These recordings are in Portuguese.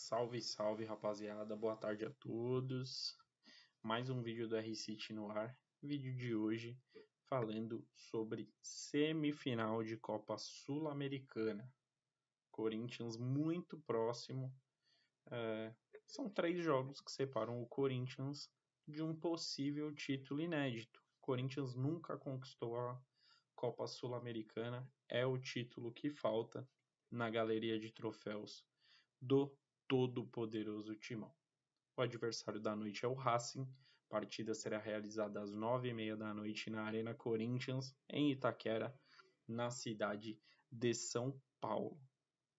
Salve, salve, rapaziada. Boa tarde a todos. Mais um vídeo do R-City no ar. Vídeo de hoje falando sobre semifinal de Copa Sul-Americana. Corinthians muito próximo. São 3 jogos que separam o Corinthians de um possível título inédito. O Corinthians nunca conquistou a Copa Sul-Americana. É o título que falta na galeria de troféus do todo-poderoso Timão. O adversário da noite é o Racing. A partida será realizada às 9h30 da noite na Arena Corinthians, em Itaquera, na cidade de São Paulo.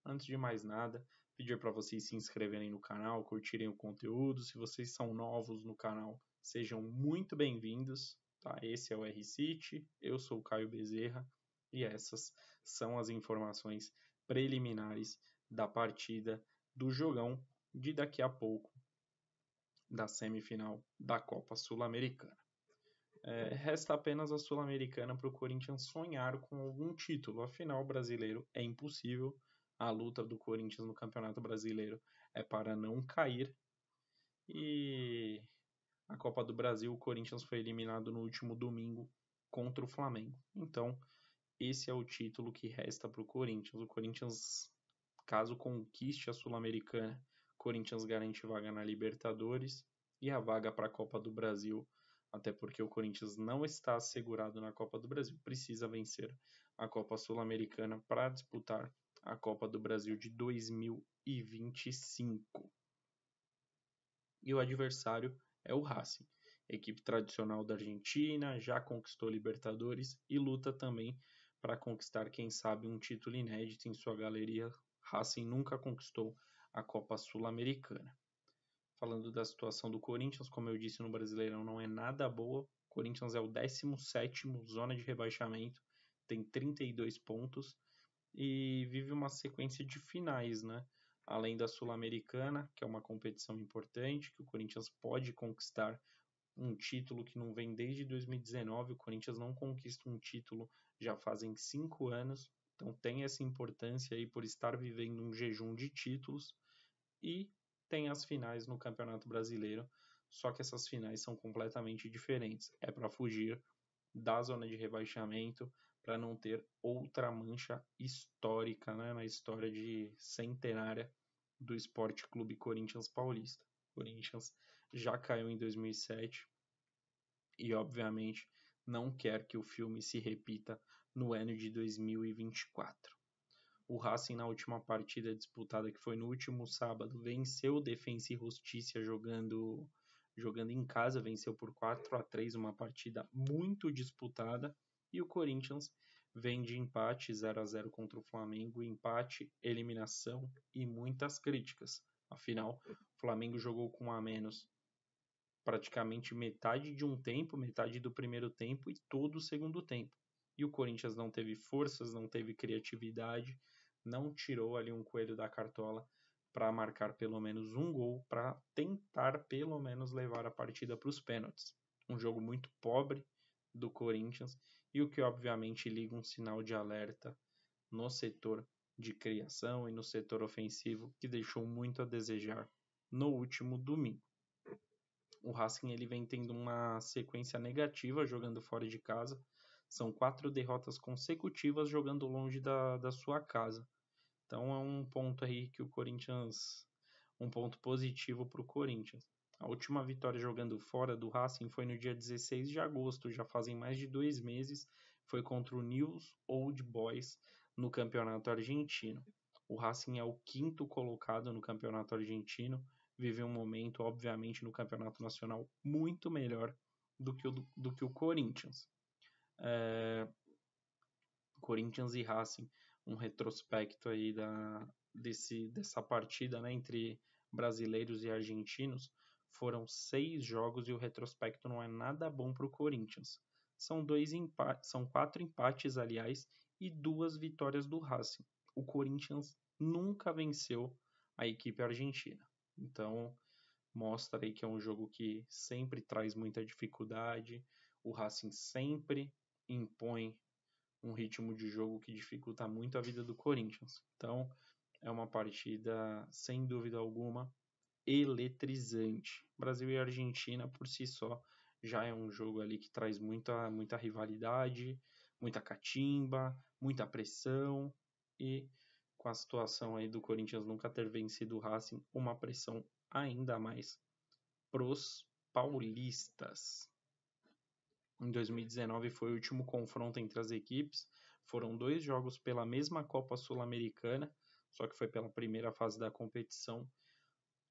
Antes de mais nada, pedir para vocês se inscreverem no canal, curtirem o conteúdo. Se vocês são novos no canal, sejam muito bem-vindos. Tá? Esse é o R-City, eu sou o Caio Bezerra e essas são as informações preliminares da partida do jogão de daqui a pouco da semifinal da Copa Sul-Americana. Resta apenas a Sul-Americana para o Corinthians sonhar com algum título, afinal o brasileiro é impossível. A luta do Corinthians no Campeonato Brasileiro é para não cair. E a Copa do Brasil, o Corinthians foi eliminado no último domingo contra o Flamengo. Então, esse é o título que resta para o Corinthians. O Corinthians, caso conquiste a Sul-Americana, o Corinthians garante vaga na Libertadores e a vaga para a Copa do Brasil, até porque o Corinthians não está assegurado na Copa do Brasil, precisa vencer a Copa Sul-Americana para disputar a Copa do Brasil de 2025. E o adversário é o Racing, equipe tradicional da Argentina, já conquistou Libertadores e luta também para conquistar, quem sabe, um título inédito em sua galeria. Racing nunca conquistou a Copa Sul-Americana. Falando da situação do Corinthians, como eu disse, no Brasileirão não é nada boa. O Corinthians é o 17º, zona de rebaixamento, tem 32 pontos e vive uma sequência de finais, né? Além da Sul-Americana, que é uma competição importante, que o Corinthians pode conquistar um título que não vem desde 2019. O Corinthians não conquista um título já fazem 5 anos, então tem essa importância aí por estar vivendo um jejum de títulos. E tem as finais no Campeonato Brasileiro, só que essas finais são completamente diferentes. É para fugir da zona de rebaixamento, para não ter outra mancha histórica, né, na história de centenária do Esporte Clube Corinthians Paulista. O Corinthians já caiu em 2007 e, obviamente, não quer que o filme se repita no ano de 2024. O Racing, na última partida disputada, que foi no último sábado, venceu o Defensa e Justiça jogando em casa, venceu por 4-3, uma partida muito disputada. E o Corinthians vem de empate 0-0 contra o Flamengo, empate, eliminação e muitas críticas. Afinal, o Flamengo jogou com um a menos praticamente metade de um tempo, metade do primeiro tempo e todo o segundo tempo. E o Corinthians não teve forças, não teve criatividade, não tirou ali um coelho da cartola para marcar pelo menos um gol, para tentar pelo menos levar a partida para os pênaltis. Um jogo muito pobre do Corinthians e o que obviamente liga um sinal de alerta no setor de criação e no setor ofensivo, que deixou muito a desejar no último domingo. O Racing ele vem tendo uma sequência negativa jogando fora de casa. São 4 derrotas consecutivas jogando longe da sua casa. Então é um ponto aí que o Corinthians, um ponto positivo para o Corinthians. A última vitória jogando fora do Racing foi no dia 16 de agosto, já fazem mais de 2 meses, foi contra o Newell's Old Boys no Campeonato Argentino. O Racing é o 5º colocado no Campeonato Argentino, vive um momento, obviamente, no Campeonato Nacional muito melhor do que o Corinthians. Corinthians e Racing, um retrospecto aí dessa partida, né, entre brasileiros e argentinos. Foram 6 jogos e o retrospecto não é nada bom para o Corinthians. São 4 empates, aliás, e 2 vitórias do Racing. O Corinthians nunca venceu a equipe argentina. Então, mostra aí que é um jogo que sempre traz muita dificuldade. O Racing sempre impõe um ritmo de jogo que dificulta muito a vida do Corinthians. Então, é uma partida, sem dúvida alguma, eletrizante. Brasil e Argentina, por si só, já é um jogo ali que traz muita rivalidade, muita catimba, muita pressão e com a situação aí do Corinthians nunca ter vencido o Racing, uma pressão ainda mais pros paulistas. Em 2019 foi o último confronto entre as equipes, foram 2 jogos pela mesma Copa Sul-Americana, só que foi pela primeira fase da competição.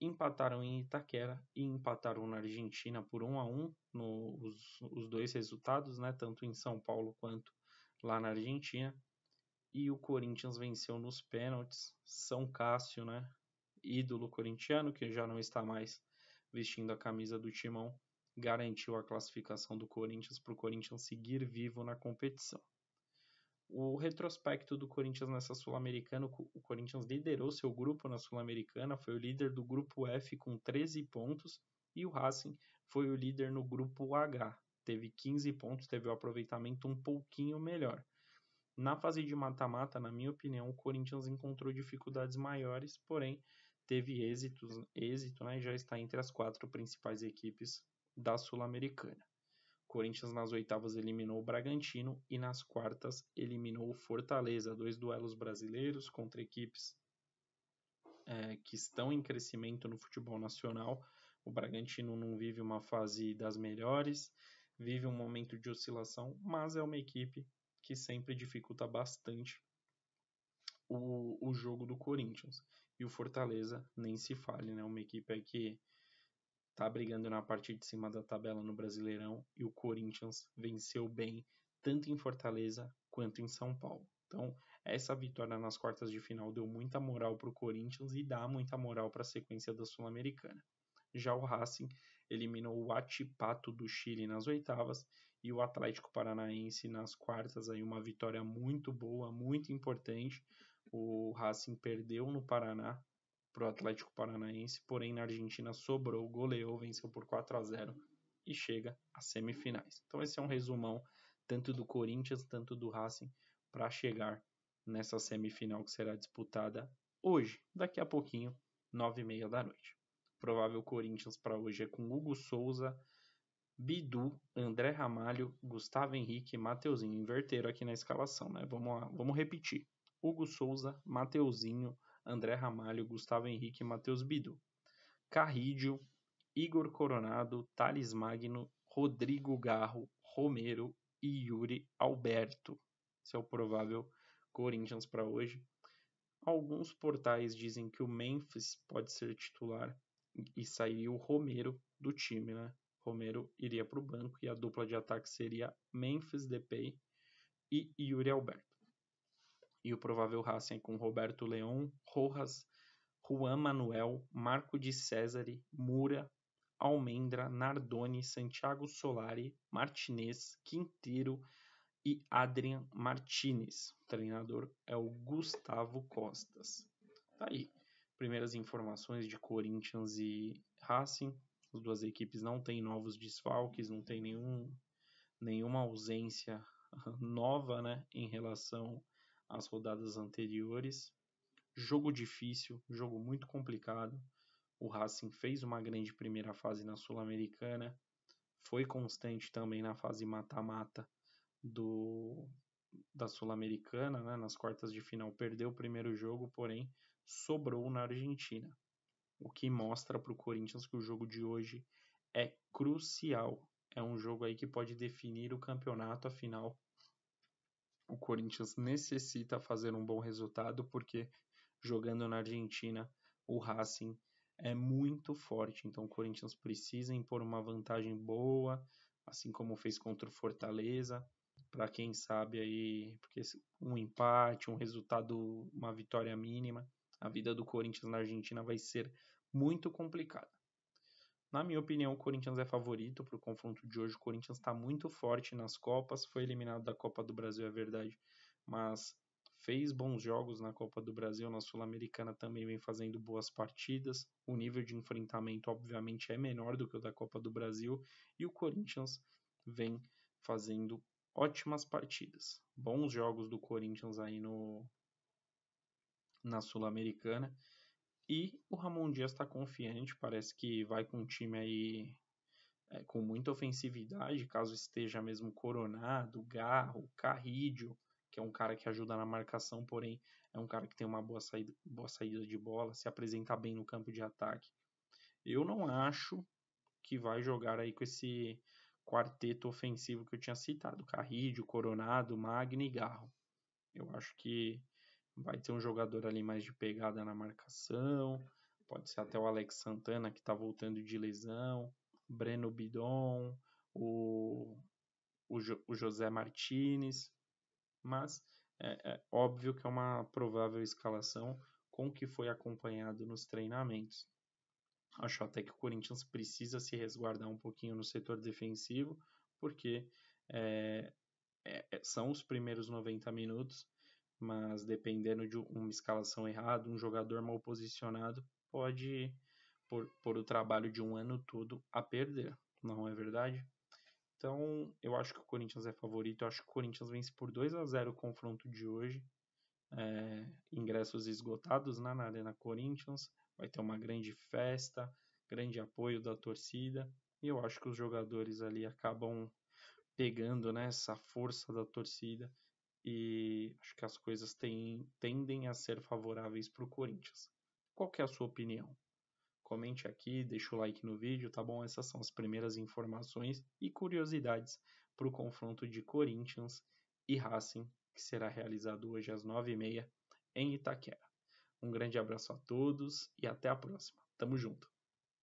Empataram em Itaquera e empataram na Argentina por 1-1 os 2 resultados, né, tanto em São Paulo quanto lá na Argentina. E o Corinthians venceu nos pênaltis. São Cássio, né, ídolo corintiano, que já não está mais vestindo a camisa do Timão, garantiu a classificação do Corinthians para o Corinthians seguir vivo na competição. O retrospecto do Corinthians nessa Sul-Americana, o Corinthians liderou seu grupo na Sul-Americana, foi o líder do grupo F com 13 pontos e o Racing foi o líder no grupo H, teve 15 pontos, teve o aproveitamento um pouquinho melhor. Na fase de mata-mata, na minha opinião, o Corinthians encontrou dificuldades maiores, porém teve êxito, né, e já está entre as 4 principais equipes da Sul-Americana. Corinthians nas oitavas eliminou o Bragantino e nas quartas eliminou o Fortaleza. 2 duelos brasileiros contra equipes que estão em crescimento no futebol nacional. O Bragantino não vive uma fase das melhores, vive um momento de oscilação, mas é uma equipe que sempre dificulta bastante o jogo do Corinthians. E o Fortaleza nem se fale, né? Uma equipe que tá brigando na parte de cima da tabela no Brasileirão e o Corinthians venceu bem tanto em Fortaleza quanto em São Paulo. Então, essa vitória nas quartas de final deu muita moral para o Corinthians e dá muita moral para a sequência da Sul-Americana. Já o Racing eliminou o Huachipato do Chile nas oitavas e o Atlético Paranaense nas quartas, aí uma vitória muito boa, muito importante. O Racing perdeu no Paraná para o Atlético Paranaense, porém na Argentina sobrou, goleou, venceu por 4-0 e chega às semifinais. Então esse é um resumão tanto do Corinthians, tanto do Racing, para chegar nessa semifinal que será disputada hoje, daqui a pouquinho, 9h30 da noite. Provável Corinthians para hoje é com Hugo Souza, Bidu, André Ramalho, Gustavo Henrique e Mateuzinho. Inverteram aqui na escalação, né? Vamos repetir. Hugo Souza, Mateuzinho, André Ramalho, Gustavo Henrique e Matheus Bidu. Carrídio, Igor Coronado, Thales Magno, Rodrigo Garro, Romero e Yuri Alberto. Esse é o provável Corinthians para hoje. Alguns portais dizem que o Memphis pode ser titular e sairia o Romero do time, né? Romero iria para o banco e a dupla de ataque seria Memphis Depay e Yuri Alberto. E o provável Racing com Roberto Leão, Rojas, Juan Manuel, Marco de Cesare, Mura, Almendra, Nardoni, Santiago Solari, Martinez, Quinteiro e Adrian Martinez. O treinador é o Gustavo Costas. Tá aí. Primeiras informações de Corinthians e Racing. As duas equipes não têm novos desfalques, não tem nenhuma ausência nova, né, em relação às rodadas anteriores. Jogo difícil, jogo muito complicado. O Racing fez uma grande primeira fase na Sul-Americana, foi constante também na fase mata-mata da Sul-Americana, né? Nas quartas de final perdeu o primeiro jogo, porém sobrou na Argentina. O que mostra para o Corinthians que o jogo de hoje é crucial. É um jogo aí que pode definir o campeonato, afinal o Corinthians necessita fazer um bom resultado, porque jogando na Argentina o Racing é muito forte, então o Corinthians precisa impor uma vantagem boa, assim como fez contra o Fortaleza, para quem sabe aí, porque um empate, um resultado, uma vitória mínima, a vida do Corinthians na Argentina vai ser muito complicada. Na minha opinião, o Corinthians é favorito para o confronto de hoje. O Corinthians está muito forte nas Copas, foi eliminado da Copa do Brasil, é verdade, mas fez bons jogos na Copa do Brasil, na Sul-Americana também vem fazendo boas partidas. O nível de enfrentamento, obviamente, é menor do que o da Copa do Brasil e o Corinthians vem fazendo ótimas partidas. Bons jogos do Corinthians aí na Sul-Americana. E o Ramon Dias está confiante, parece que vai com um time aí com muita ofensividade, caso esteja mesmo Coronado, Garro, Carrídio, que é um cara que ajuda na marcação, porém é um cara que tem uma boa saída de bola, se apresenta bem no campo de ataque. Eu não acho que vai jogar aí com esse quarteto ofensivo que eu tinha citado, Carrídio, Coronado, Magno e Garro. Eu acho que vai ter um jogador ali mais de pegada na marcação, pode ser até o Alex Santana que está voltando de lesão, Breno Bidon, o José Martinez, mas é óbvio que é uma provável escalação com o que foi acompanhado nos treinamentos. Acho até que o Corinthians precisa se resguardar um pouquinho no setor defensivo, porque é, são os primeiros 90 minutos, mas dependendo de uma escalação errada, um jogador mal posicionado pode pôr o trabalho de um ano todo a perder, não é verdade? Então, eu acho que o Corinthians é favorito, eu acho que o Corinthians vence por 2-0 o confronto de hoje. Ingressos esgotados na Arena Corinthians, vai ter uma grande festa, grande apoio da torcida, e eu acho que os jogadores ali acabam pegando, né, essa força da torcida e acho que as coisas tendem a ser favoráveis para o Corinthians. Qual que é a sua opinião? Comente aqui, deixa o like no vídeo, tá bom? Essas são as primeiras informações e curiosidades para o confronto de Corinthians e Racing, que será realizado hoje às 9h30 em Itaquera. Um grande abraço a todos e até a próxima. Tamo junto!